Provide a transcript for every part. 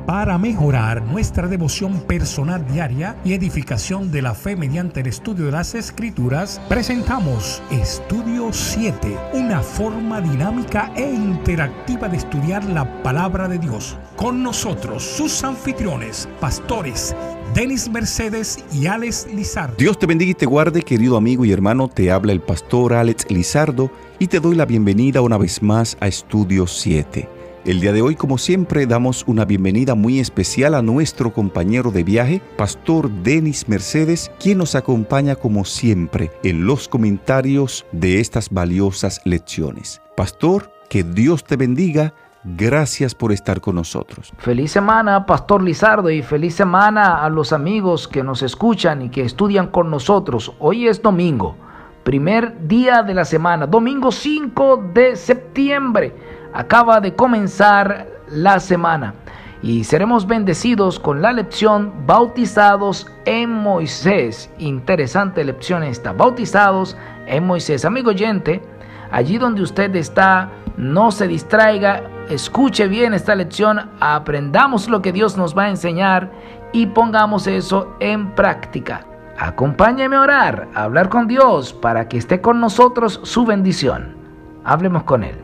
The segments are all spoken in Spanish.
Para mejorar nuestra devoción personal diaria y edificación de la fe mediante el estudio de las Escrituras, presentamos Estudio 7, una forma dinámica e interactiva de estudiar la Palabra de Dios. Con nosotros, sus anfitriones, pastores Denis Mercedes y Alex Lizardo. Dios te bendiga y te guarde, querido amigo y hermano. Te habla el pastor Alex Lizardo y te doy la bienvenida una vez más a Estudio 7. El día de hoy, como siempre, damos una bienvenida muy especial a nuestro compañero de viaje, Pastor Denis Mercedes, quien nos acompaña como siempre en los comentarios de estas valiosas lecciones. Pastor, que Dios te bendiga. Gracias por estar con nosotros. Feliz semana, Pastor Lizardo, y feliz semana a los amigos que nos escuchan y que estudian con nosotros. Hoy es domingo, primer día de la semana, domingo 5 de septiembre. Acaba de comenzar la semana y seremos bendecidos con la lección Bautizados en Moisés. Interesante lección esta, Bautizados en Moisés. Amigo oyente, allí donde usted está, no se distraiga, escuche bien esta lección, aprendamos lo que Dios nos va a enseñar y pongamos eso en práctica. Acompáñeme a orar, a hablar con Dios para que esté con nosotros su bendición. Hablemos con Él.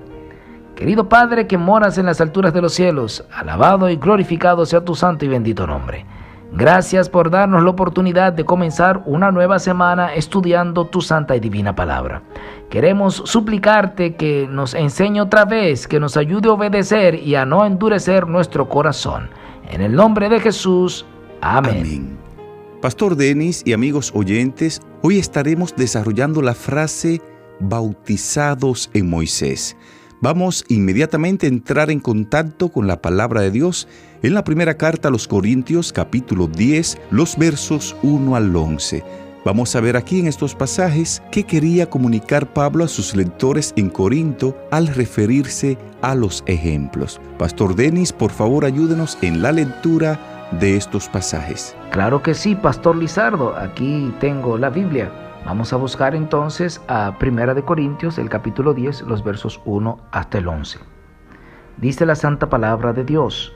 Querido Padre que moras en las alturas de los cielos, alabado y glorificado sea tu santo y bendito nombre. Gracias por darnos la oportunidad de comenzar una nueva semana estudiando tu santa y divina palabra. Queremos suplicarte que nos enseñe otra vez, que nos ayude a obedecer y a no endurecer nuestro corazón. En el nombre de Jesús, amén. Amén. Pastor Denis y amigos oyentes, hoy estaremos desarrollando la frase bautizados en Moisés. Vamos inmediatamente a entrar en contacto con la palabra de Dios en la primera carta a los Corintios, capítulo 10, los versos 1 al 11. Vamos a ver aquí en estos pasajes qué quería comunicar Pablo a sus lectores en Corinto al referirse a los ejemplos. Pastor Denis, por favor, ayúdenos en la lectura de estos pasajes. Claro que sí, Pastor Lizardo, aquí tengo la Biblia. Vamos a buscar entonces a Primera de Corintios, el capítulo 10, los versos 1 hasta el 11. Dice la santa palabra de Dios: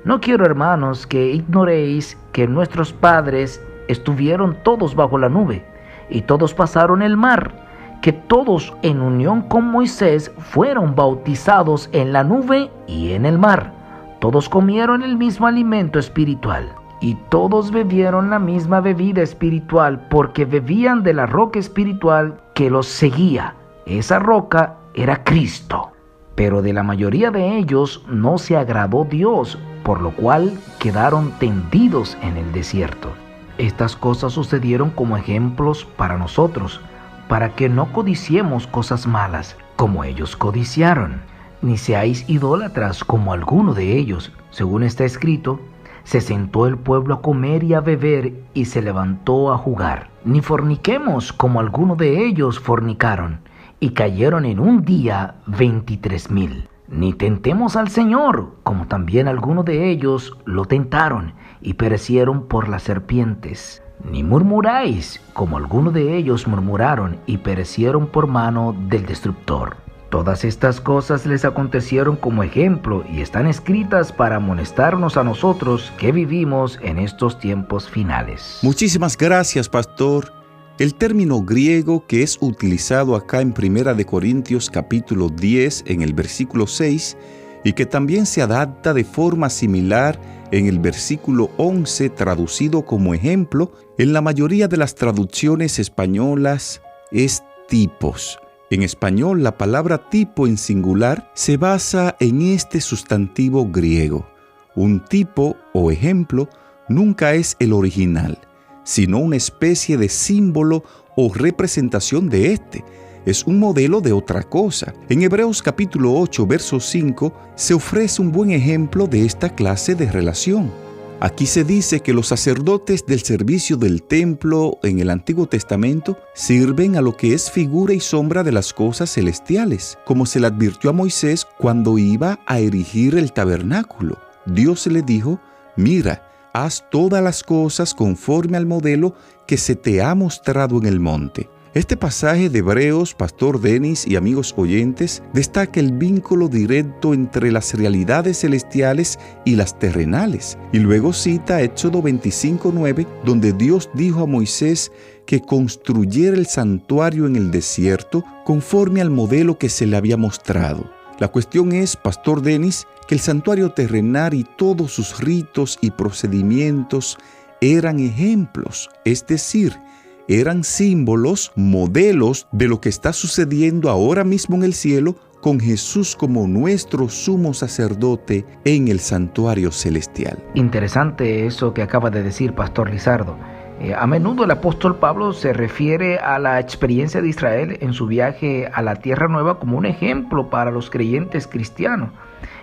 No quiero, hermanos, que ignoréis que nuestros padres estuvieron todos bajo la nube, y todos pasaron el mar, que todos en unión con Moisés fueron bautizados en la nube y en el mar. Todos comieron el mismo alimento espiritual. Y todos bebieron la misma bebida espiritual, porque bebían de la roca espiritual que los seguía. Esa roca era Cristo. Pero de la mayoría de ellos no se agradó Dios, por lo cual quedaron tendidos en el desierto. Estas cosas sucedieron como ejemplos para nosotros, para que no codiciemos cosas malas, como ellos codiciaron. Ni seáis idólatras como alguno de ellos, según está escrito: Se sentó el pueblo a comer y a beber, y se levantó a jugar. Ni forniquemos como algunos de ellos fornicaron, y cayeron en un día 23,000. Ni tentemos al Señor, como también algunos de ellos lo tentaron, y perecieron por las serpientes. Ni murmuráis, como algunos de ellos murmuraron, y perecieron por mano del destructor. Todas estas cosas les acontecieron como ejemplo y están escritas para amonestarnos a nosotros que vivimos en estos tiempos finales. Muchísimas gracias, pastor. El término griego que es utilizado acá en Primera de Corintios capítulo 10 en el versículo 6 y que también se adapta de forma similar en el versículo 11 traducido como ejemplo, en la mayoría de las traducciones españolas es tipos. En español, la palabra tipo en singular se basa en este sustantivo griego. Un tipo o ejemplo nunca es el original, sino una especie de símbolo o representación de este. Es un modelo de otra cosa. En Hebreos capítulo 8, verso 5, se ofrece un buen ejemplo de esta clase de relación. Aquí se dice que los sacerdotes del servicio del templo en el Antiguo Testamento sirven a lo que es figura y sombra de las cosas celestiales, como se le advirtió a Moisés cuando iba a erigir el tabernáculo. Dios le dijo: mira, haz todas las cosas conforme al modelo que se te ha mostrado en el monte. Este pasaje de Hebreos, Pastor Denis y amigos oyentes, destaca el vínculo directo entre las realidades celestiales y las terrenales. Y luego cita Éxodo 25:9, donde Dios dijo a Moisés que construyera el santuario en el desierto conforme al modelo que se le había mostrado. La cuestión es, Pastor Denis, que el santuario terrenal y todos sus ritos y procedimientos eran ejemplos, es decir, eran símbolos, modelos de lo que está sucediendo ahora mismo en el cielo con Jesús como nuestro sumo sacerdote en el santuario celestial. Interesante eso que acaba de decir Pastor Lizardo. A menudo el apóstol Pablo se refiere a la experiencia de Israel en su viaje a la Tierra Nueva como un ejemplo para los creyentes cristianos.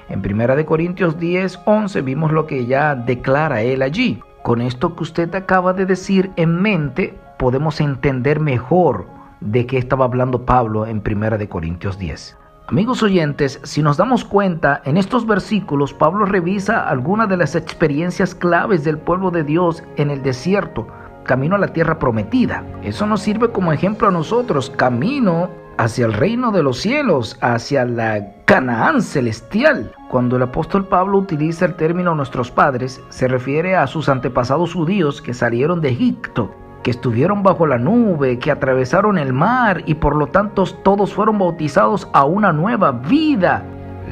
En 1 Corintios 10:11 vimos lo que ya declara él allí. Con esto que usted acaba de decir en mente, podemos entender mejor de qué estaba hablando Pablo en 1 Corintios 10. Amigos oyentes, si nos damos cuenta, en estos versículos Pablo revisa algunas de las experiencias claves del pueblo de Dios en el desierto, camino a la tierra prometida. Eso nos sirve como ejemplo a nosotros, camino hacia el reino de los cielos, hacia la Canaán celestial. Cuando el apóstol Pablo utiliza el término nuestros padres, se refiere a sus antepasados judíos que salieron de Egipto, que estuvieron bajo la nube, que atravesaron el mar y por lo tanto todos fueron bautizados a una nueva vida,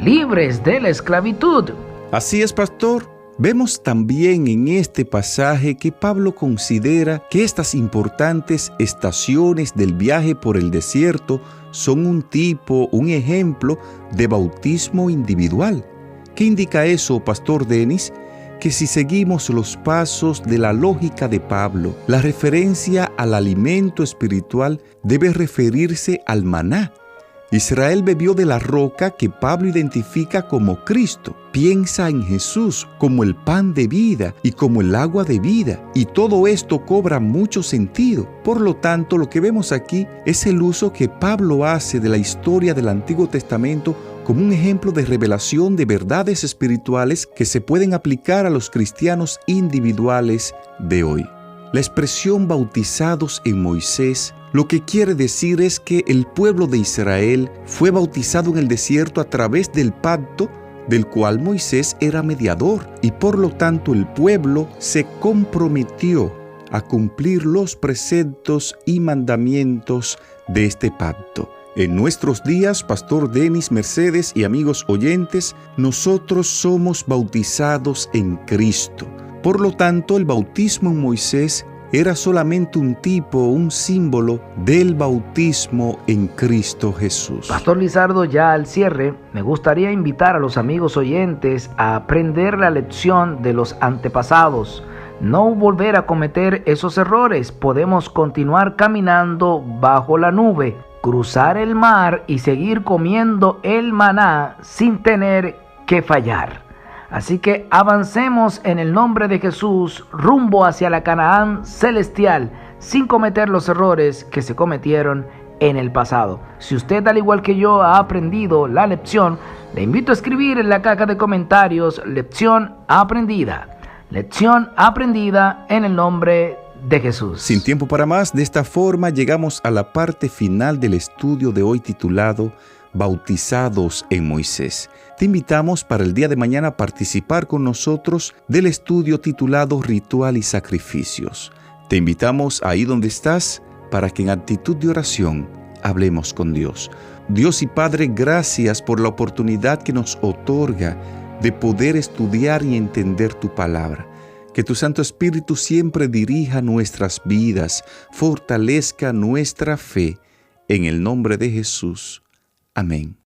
libres de la esclavitud. Así es, pastor. Vemos también en este pasaje que Pablo considera que estas importantes estaciones del viaje por el desierto son un ejemplo de bautismo individual. ¿Qué indica eso, Pastor Denis? Que si seguimos los pasos de la lógica de Pablo, la referencia al alimento espiritual debe referirse al maná. Israel bebió de la roca que Pablo identifica como Cristo. Piensa en Jesús como el pan de vida y como el agua de vida. Y todo esto cobra mucho sentido. Por lo tanto, lo que vemos aquí es el uso que Pablo hace de la historia del Antiguo Testamento como un ejemplo de revelación de verdades espirituales que se pueden aplicar a los cristianos individuales de hoy. La expresión bautizados en Moisés lo que quiere decir es que el pueblo de Israel fue bautizado en el desierto a través del pacto del cual Moisés era mediador y por lo tanto el pueblo se comprometió a cumplir los preceptos y mandamientos de este pacto. En nuestros días, Pastor Denis, Mercedes y amigos oyentes, nosotros somos bautizados en Cristo. Por lo tanto, el bautismo en Moisés era solamente un símbolo del bautismo en Cristo Jesús. Pastor Lizardo, ya al cierre, me gustaría invitar a los amigos oyentes a aprender la lección de los antepasados. No volver a cometer esos errores. Podemos continuar caminando bajo la nube, cruzar el mar y seguir comiendo el maná sin tener que fallar. Así que avancemos en el nombre de Jesús rumbo hacia la Canaán celestial sin cometer los errores que se cometieron en el pasado. Si usted, al igual que yo, ha aprendido la lección, le invito a escribir en la caja de comentarios lección aprendida. Lección aprendida en el nombre de Jesús. Sin tiempo para más, de esta forma llegamos a la parte final del estudio de hoy titulado Bautizados en Moisés. Te invitamos para el día de mañana a participar con nosotros del estudio titulado Ritual y Sacrificios. Te invitamos ahí donde estás para que en actitud de oración hablemos con Dios. Dios y Padre, gracias por la oportunidad que nos otorga de poder estudiar y entender tu palabra. Que tu Santo Espíritu siempre dirija nuestras vidas, fortalezca nuestra fe. En el nombre de Jesús. Amén.